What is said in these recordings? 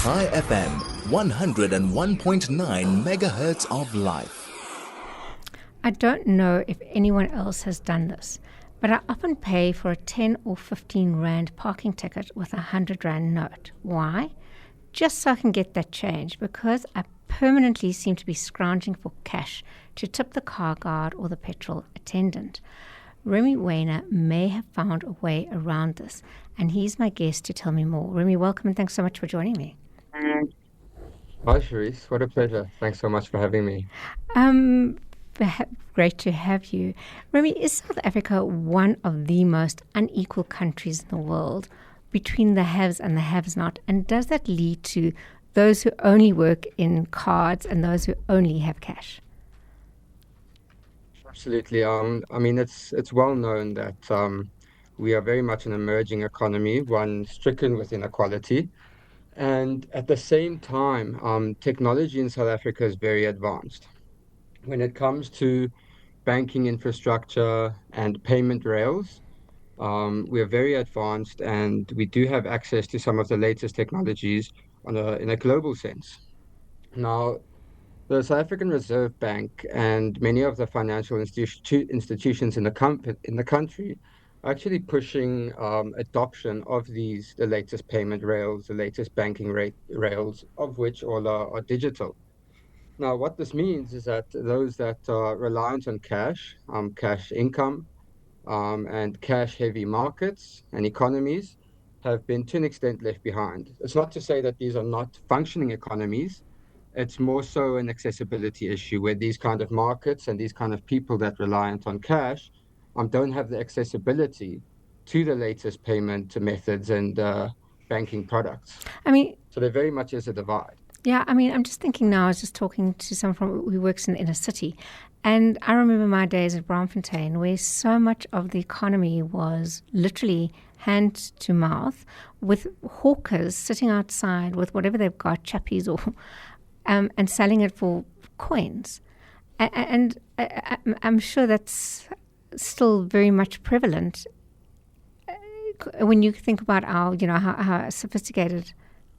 Chai FM, 101.9 megahertz of life. I don't know if anyone else has done this, but I often pay for a 10 or 15 rand parking ticket with a 100 rand note. Why? Just so I can get that change, because I permanently seem to be scrounging for cash to tip the car guard or the petrol attendant. Remy Waner may have found a way around this, and he's my guest to tell me more. Remy, welcome and thanks so much for joining me. Hi, Sharice. What a pleasure. Thanks so much for having me. Great to have you. Remy, is South Africa one of the most unequal countries in the world between the haves and the haves not? And does that lead to those who only work in cards and those who only have cash? Absolutely. It's well known that we are very much an emerging economy, one stricken with inequality. And at the same time, technology in South Africa is very advanced. When it comes to banking infrastructure and payment rails, we are very advanced and we do have access to some of the latest technologies in a global sense. Now, the South African Reserve Bank and many of the financial institutions in the country are actually pushing adoption of the latest payment rails, the latest banking rails, of which all are digital. Now, what this means is that those that are reliant on cash income, and cash-heavy markets and economies have been to an extent left behind. It's not to say that these are not functioning economies. It's more so an accessibility issue where these kind of markets and these kind of people that reliant on cash don't have the accessibility to the latest payment methods and banking products. So there very much is a divide. Yeah, I'm just thinking now, I was just talking to someone who works in the inner city, and I remember my days at Braamfontein where so much of the economy was literally hand to mouth, with hawkers sitting outside with whatever they've got, chappies or and selling it for coins. And I'm sure that's still very much prevalent when you think about how sophisticated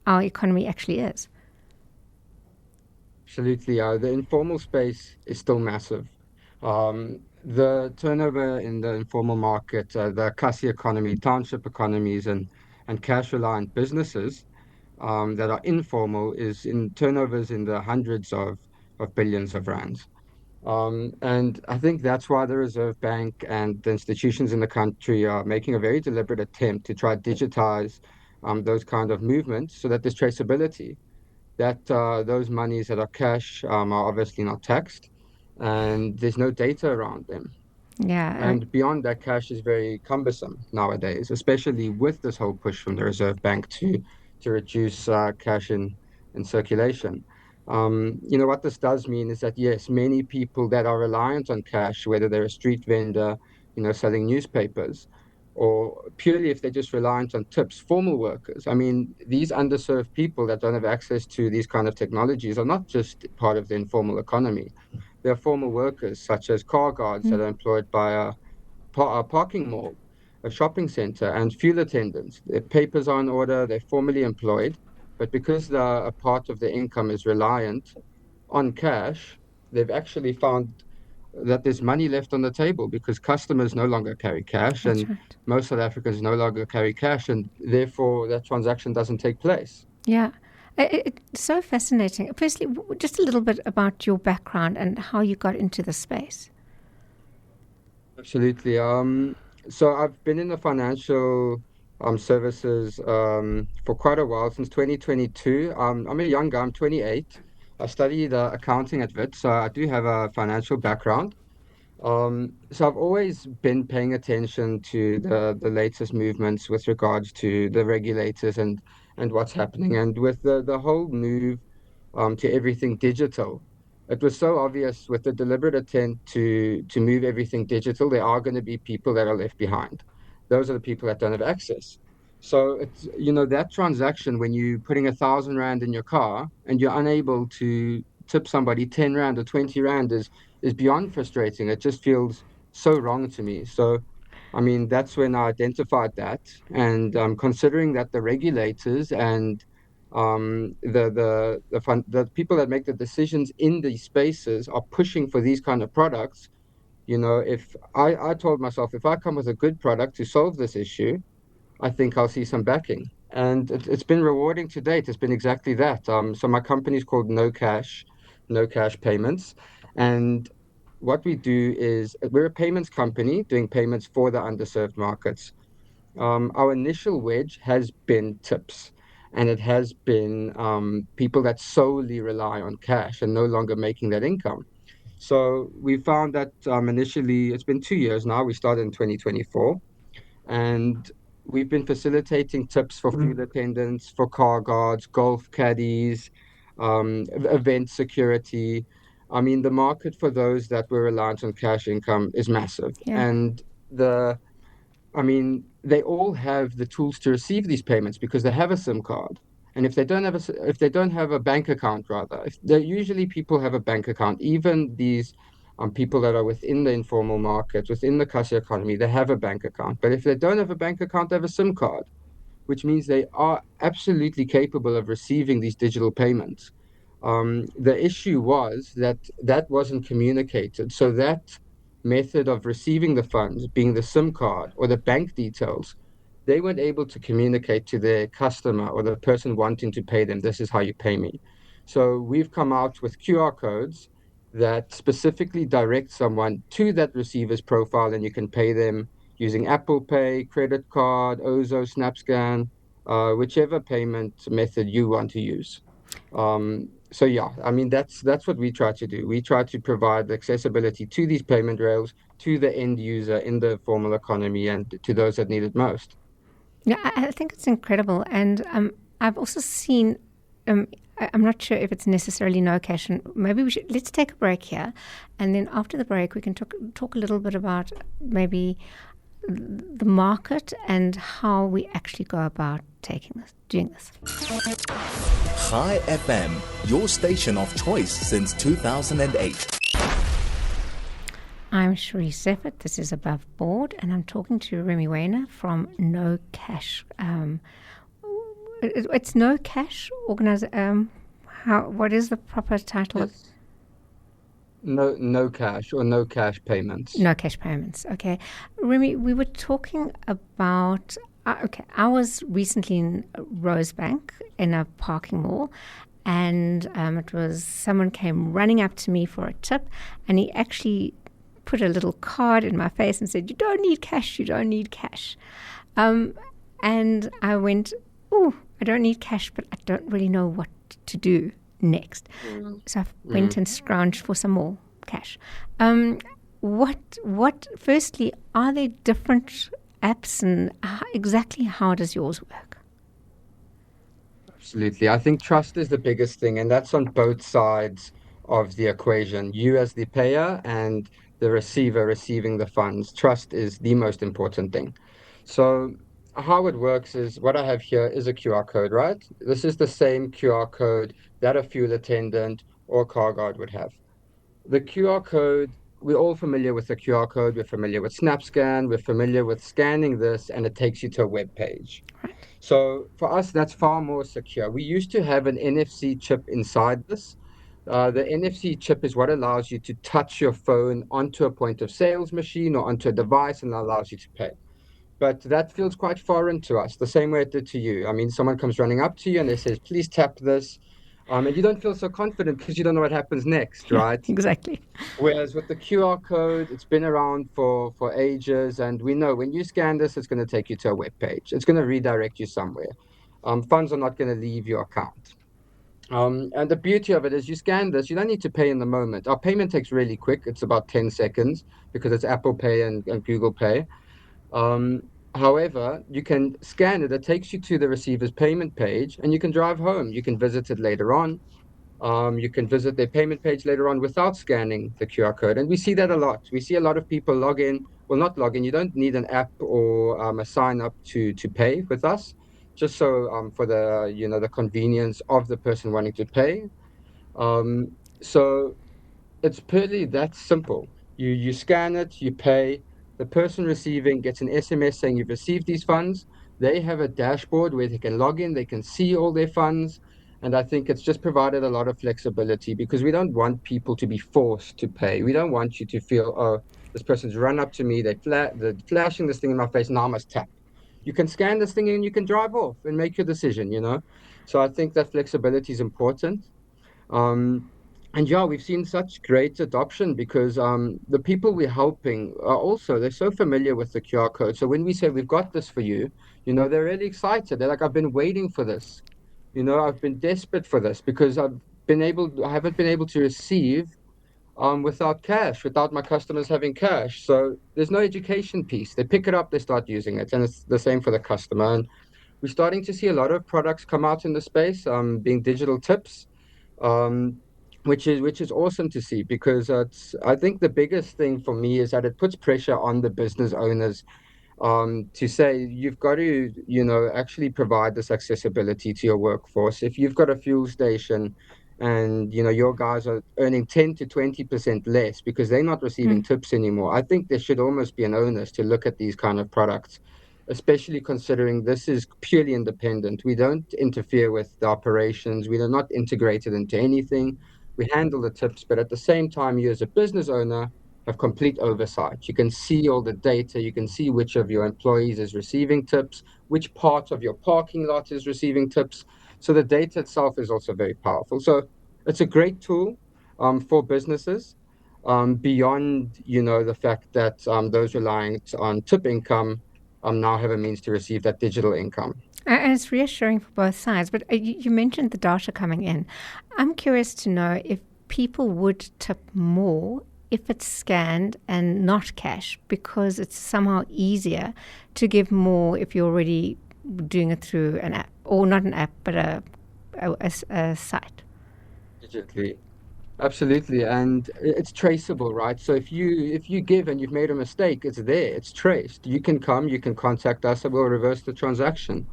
our economy actually is. Absolutely. The informal space is still massive. The turnover in the informal market, the Kasi economy, township economies, and cash-reliant businesses that are informal is in turnovers in the hundreds of billions of rands. And I think that's why the Reserve Bank and the institutions in the country are making a very deliberate attempt to try to digitize those kind of movements so that there's traceability, that those monies that are cash are obviously not taxed and there's no data around them. Yeah. And beyond that, cash is very cumbersome nowadays, especially with this whole push from the Reserve Bank to reduce cash in circulation. What this does mean is that, yes, many people that are reliant on cash, whether they're a street vendor, selling newspapers, or purely if they're just reliant on tips, formal workers. These underserved people that don't have access to these kind of technologies are not just part of the informal economy. There are formal workers, such as car guards that are employed by a parking mall, a shopping center, and fuel attendants. Their papers are in order, they're formally employed, but because a part of their income is reliant on cash, they've actually found that there's money left on the table because customers no longer carry cash. That's and right. Most South Africans no longer carry cash, and therefore that transaction doesn't take place. Yeah. It's so fascinating. Firstly, just a little bit about your background and how you got into the space. Absolutely. So I've been in the financial services for quite a while, since 2022. I'm a young guy, I'm 28. I studied accounting at Wits, so I do have a financial background. So I've always been paying attention to the latest movements with regards to the regulators and what's happening. And with the whole move to everything digital, it was so obvious with the deliberate attempt to move everything digital, there are going to be people that are left behind. Those are the people that don't have access. So it's, that transaction when you're putting 1,000 rand in your car and you're unable to tip somebody 10 rand or 20 rand is beyond frustrating. It just feels so wrong to me. So, that's when I identified that. And considering that the regulators and The people that make the decisions in these spaces are pushing for these kind of products. If I told myself, if I come with a good product to solve this issue, I think I'll see some backing. And it's been rewarding to date. It's been exactly that. So my company is called No Cash Payments. And what we do is we're a payments company doing payments for the underserved markets. Our initial wedge has been tips, and it has been people that solely rely on cash and no longer making that income. So we found that initially, it's been 2 years now. We started in 2024, and we've been facilitating tips for field attendants, for car guards, golf caddies, event security. I mean, the market for those that were reliant on cash income is massive. Yeah. And the I mean, they all have the tools to receive these payments because they have a SIM card. And if they don't have a bank account, rather, if they usually people have a bank account, even these people that are within the informal market, within the cash economy, they have a bank account. But if they don't have a bank account, they have a SIM card, which means they are absolutely capable of receiving these digital payments. The issue was that that wasn't communicated. So that method of receiving the funds, being the SIM card or the bank details, they weren't able to communicate to their customer or the person wanting to pay them, this is how you pay me. So we've come out with QR codes that specifically direct someone to that receiver's profile, and you can pay them using Apple Pay, credit card, Ozo, SnapScan, whichever payment method you want to use. So yeah, I mean that's what we try to do. We try to provide accessibility to these payment rails to the end user in the formal economy and to those that need it most. Yeah, I think it's incredible. And I've also seen, I'm not sure if it's necessarily no cash. And maybe let's take a break here. And then after the break, we can talk a little bit about maybe the market and how we actually go about doing this. High FM, your station of choice since 2008. I'm Cherie Seffert. This is Above Board, and I'm talking to Remy Waner from No Cash. It's No Cash what is the proper title? Yes. No cash or no cash payments. No cash payments. Okay, Remy, we were talking about. I was recently in Rosebank in a parking mall, and it was someone came running up to me for a tip, and he actually put a little card in my face and said, "You don't need cash. You don't need cash." And I went, "Oh, I don't need cash, but I don't really know what to do next." So I went and scrounged for some more cash. Firstly, are there different apps, and exactly how does yours work? Absolutely. I think trust is the biggest thing, and that's on both sides of the equation. You as the payer and the receiver receiving the funds. Trust is the most important thing. So how it works is what I have here is a QR code, right? This is the same QR code that a fuel attendant or car guard would have. The QR code, we're all familiar with the QR code. We're familiar with SnapScan. We're familiar with scanning this, and it takes you to a web page. So for us, that's far more secure. We used to have an NFC chip inside this. The NFC chip is what allows you to touch your phone onto a point of sales machine or onto a device and allows you to pay. But that feels quite foreign to us, the same way it did to you. I mean, someone comes running up to you and they says, please tap this. And you don't feel so confident because you don't know what happens next, right? Yeah, exactly. Whereas with the QR code, it's been around for ages, and we know when you scan this, it's going to take you to a web page. It's going to redirect you somewhere. Funds are not going to leave your account. And the beauty of it is you scan this, you don't need to pay in the moment. Our payment takes really quick. It's about 10 seconds because it's Apple Pay and Google Pay. However, you can scan it. It takes you to the receiver's payment page, and you can drive home. You can visit it later on. You can visit their payment page later on without scanning the QR code. And we see that a lot. We see a lot of people log in, well, not log in. You don't need an app or a sign up to pay with us, just so for the convenience of the person wanting to pay. So it's purely that simple. You scan it, you pay. The person receiving gets an SMS saying you've received these funds. They have a dashboard where they can log in, they can see all their funds. And I think it's just provided a lot of flexibility because we don't want people to be forced to pay. We don't want you to feel, oh, this person's run up to me, they're flashing this thing in my face, now I must tap. You can scan this thing and you can drive off and make your decision, you know? So I think that flexibility is important. Um, and yeah, we've seen such great adoption because the people we're helping are also, they're so familiar with the QR code. So when we say we've got this for you, you know, they're really excited. They're like, I've been waiting for this. You know, I've been desperate for this because I haven't been able to receive without cash, without my customers having cash. So there's no education piece. They pick it up, they start using it. And it's the same for the customer. And we're starting to see a lot of products come out in the space, being digital tips, um, which is awesome to see because I think the biggest thing for me is that it puts pressure on the business owners to say you've got to, you know, actually provide this accessibility to your workforce. If you've got a fuel station and, you know, your guys are earning 10 to 20% less because they're not receiving tips anymore, I think there should almost be an onus to look at these kind of products, especially considering this is purely independent. We don't interfere with the operations. We are not integrated into anything. We handle the tips, but at the same time, you as a business owner have complete oversight. You can see all the data. You can see which of your employees is receiving tips, which part of your parking lot is receiving tips. So the data itself is also very powerful. So it's a great tool for businesses beyond, you know, the fact that those relying on tip income now have a means to receive that digital income. And it's reassuring for both sides. But you mentioned the data coming in. I'm curious to know if people would tip more if it's scanned and not cash, because it's somehow easier to give more if you're already doing it through an app, or not an app, but a site. Digitally. Absolutely, and it's traceable, right? So if you give and you've made a mistake, it's there, it's traced. You can come, you can contact us, and we'll reverse the transaction.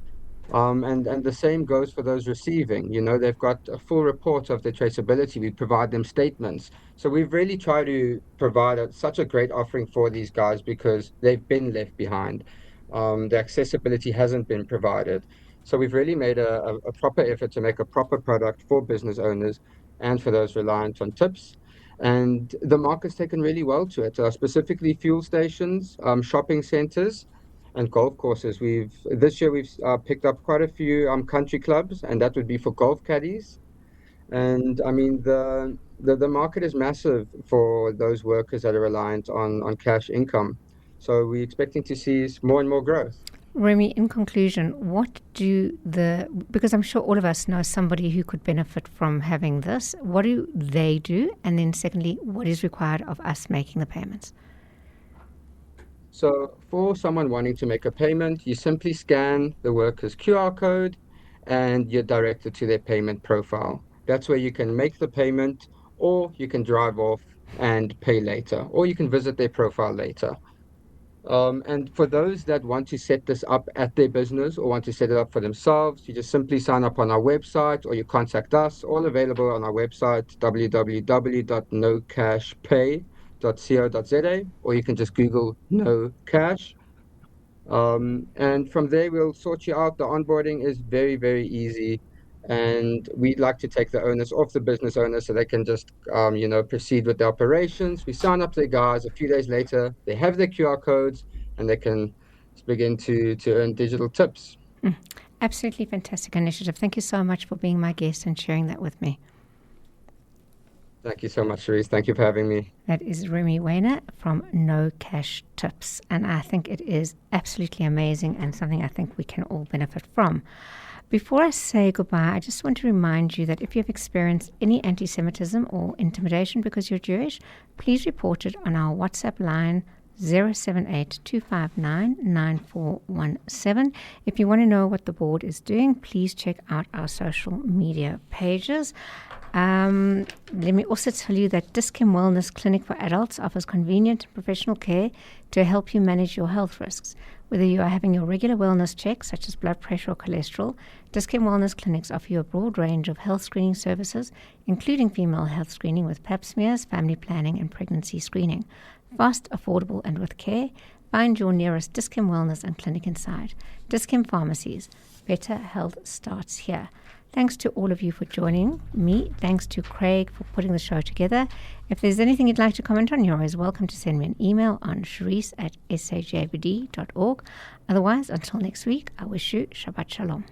And the same goes for those receiving. You know, they've got a full report of their traceability. We provide them statements. So we've really tried to provide such a great offering for these guys because they've been left behind. The accessibility hasn't been provided. So we've really made a proper effort to make a proper product for business owners and for those reliant on tips. And the market's taken really well to it, specifically fuel stations, shopping centers, and golf courses. This year we've picked up quite a few country clubs, and that would be for golf caddies. And I mean the market is massive for those workers that are reliant on cash income. So we're expecting to see more and more growth. Remy, in conclusion, because I'm sure all of us know somebody who could benefit from having this, what do they do? And then secondly, what is required of us making the payments? So for someone wanting to make a payment, you simply scan the worker's QR code and you're directed to their payment profile. That's where you can make the payment, or you can drive off and pay later, or you can visit their profile later. And for those that want to set this up at their business or want to set it up for themselves, you just simply sign up on our website or you contact us, all available on our website, www.nocashpay.co.za, or you can just Google No Cash. And from there, we'll sort you out. The onboarding is very, very easy. And we'd like to take the onus off the business owner so they can just, proceed with the operations. We sign up their guys. A few days later, they have their QR codes and they can begin to earn digital tips. Absolutely fantastic initiative. Thank you so much for being my guest and sharing that with me. Thank you so much, Cherise. Thank you for having me. That is Remy Waner from No Cash Tips. And I think it is absolutely amazing and something I think we can all benefit from. Before I say goodbye, I just want to remind you that if you have experienced any anti-Semitism or intimidation because you're Jewish, please report it on our WhatsApp line 078-259-9417. If you want to know what the board is doing, please check out our social media pages. Let me also tell you that Dis-Chem Wellness Clinic for Adults offers convenient and professional care to help you manage your health risks. Whether you are having your regular wellness checks, such as blood pressure or cholesterol, Dis-Chem Wellness Clinics offer you a broad range of health screening services, including female health screening with pap smears, family planning, and pregnancy screening. Fast, affordable, and with care. Find your nearest Dis-Chem Wellness and Clinic inside. Dis-Chem Pharmacies. Better health starts here. Thanks to all of you for joining me. Thanks to Craig for putting the show together. If there's anything you'd like to comment on, you're always welcome to send me an email on sharice@sjbd.org. Otherwise, until next week, I wish you Shabbat Shalom.